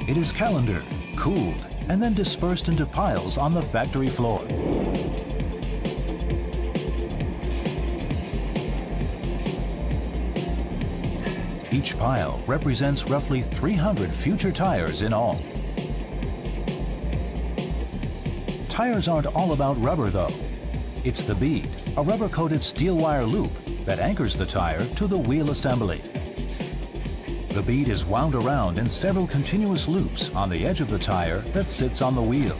It is calendared, cooled, and then dispersed into piles on the factory floor. Each pile represents roughly 300 future tires in all. Tires aren't all about rubber though. It's the bead, a rubber-coated steel wire loop that anchors the tire to the wheel assembly. The bead is wound around in several continuous loops on the edge of the tire that sits on the wheel.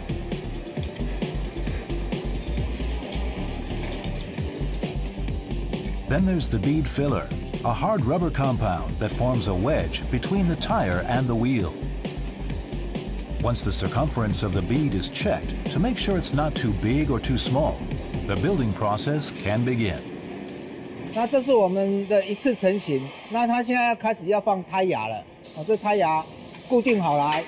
Then there's the bead filler, a hard rubber compound that forms a wedge between the tire and the wheel. Once the circumference of the bead is checked to make sure it's not too big or too small, the building process can begin. 那这是我们的一次成型，那它现在要开始要放胎牙了。这胎牙固定好来，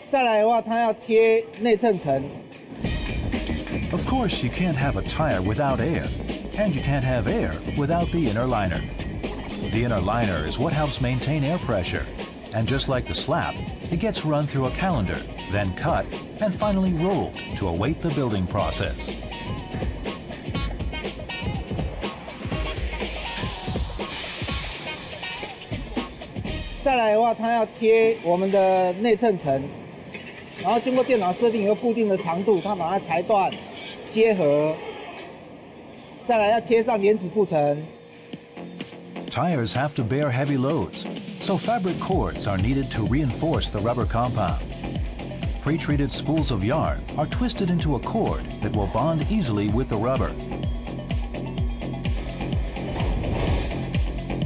再来的话，它要贴内衬层。Of course, you can't have a tire without air, and you can't have air without the inner liner. The inner liner is what helps maintain air pressure, and just like the slab, it gets run through a calendar, then cut, and finally rolled to await the building process. 再来的话，它要贴我们的内衬层，然后经过电脑设定一个固定的长度，它把它裁断、结合，再来要贴上莲子布层。Tires have to bear heavy loads, so fabric cords are needed to reinforce the rubber compound. Pre-treated spools of yarn are twisted into a cord that will bond easily with the rubber.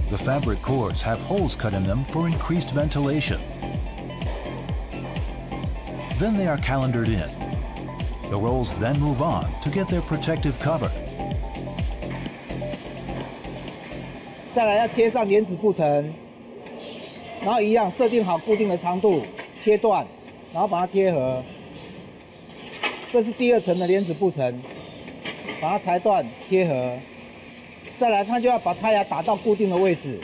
The fabric cords have holes cut in them for increased ventilation. Then they are calendared in. The rolls then move on to get their protective cover. 再来要贴上莲子布层，然后一样设定好固定的长度，切断，然后把它贴合。这是第二层的莲子布层，把它裁断贴合。再来，它就要把胎牙打到固定的位置，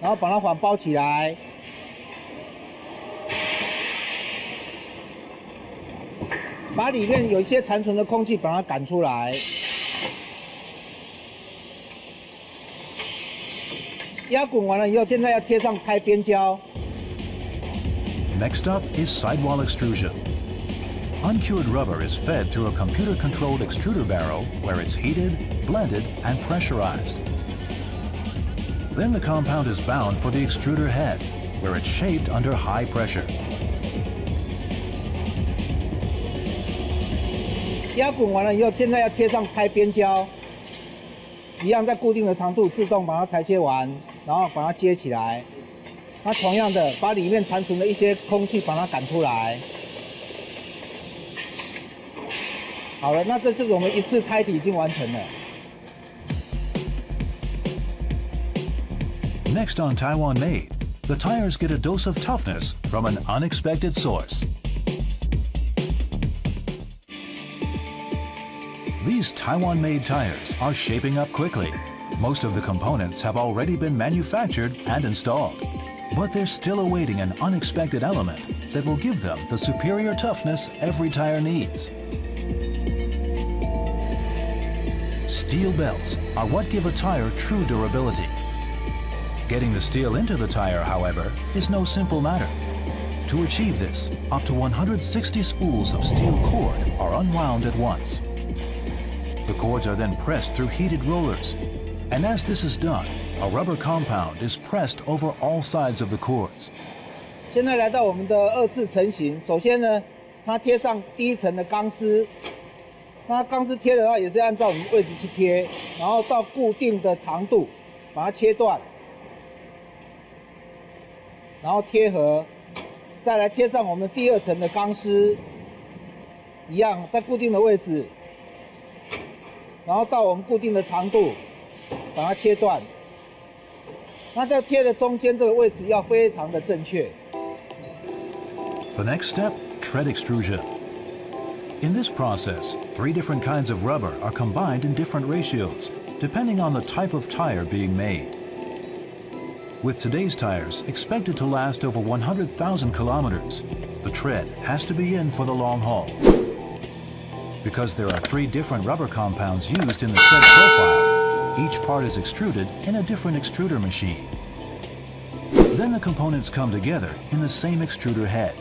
然后把它反包起来。把里面有一些残存的空气把它赶出来。压滚完了以后，现在要贴上胎边胶。Next up is sidewall extrusion. Uncured rubber is fed through a computer-controlled extruder barrel where it's heated, blended, and pressurized. Then the compound is bound for the extruder head, where it's shaped under high pressure. 压滚完了以后，现在要贴上胎边胶，一样在固定的长度自动把它裁切完，然后把它接起来。那同样的，把里面残存的一些空气把它赶出来。好了，那这是我们一次胎体已经完成了。Next on Taiwan Made, the tires get a dose of toughness from an unexpected source. These Taiwan-made tires are shaping up quickly. Most of the components have already been manufactured and installed, but they're still awaiting an unexpected element that will give them the superior toughness every tire needs. Steel belts are what give a tire true durability. Getting the steel into the tire, however, is no simple matter. To achieve this, up to 160 spools of steel cord are unwound at once. The cords are then pressed through heated rollers, and as this is done, a rubber compound is pressed over all sides of the cords. 现在来到我们的二次成型，首先呢，它贴上第一层的钢丝。那钢丝贴的话，也是按照我们位置去贴，然后到固定的长度，把它切断，然后贴合，再来贴上我们第二层的钢丝，一样在固定的位置。然后到我们固定的长度，把它切断。那在贴的中间这个位置要非常的正确。The next step, tread extrusion. In this process, 3 different kinds of rubber are combined in different ratios, depending on the type of tire being made. With today's tires expected to last over 100,000 kilometers, the tread has to be in for the long haul. Because there are 3 different rubber compounds used in the tread profile, each part is extruded in a different extruder machine. Then the components come together in the same extruder head.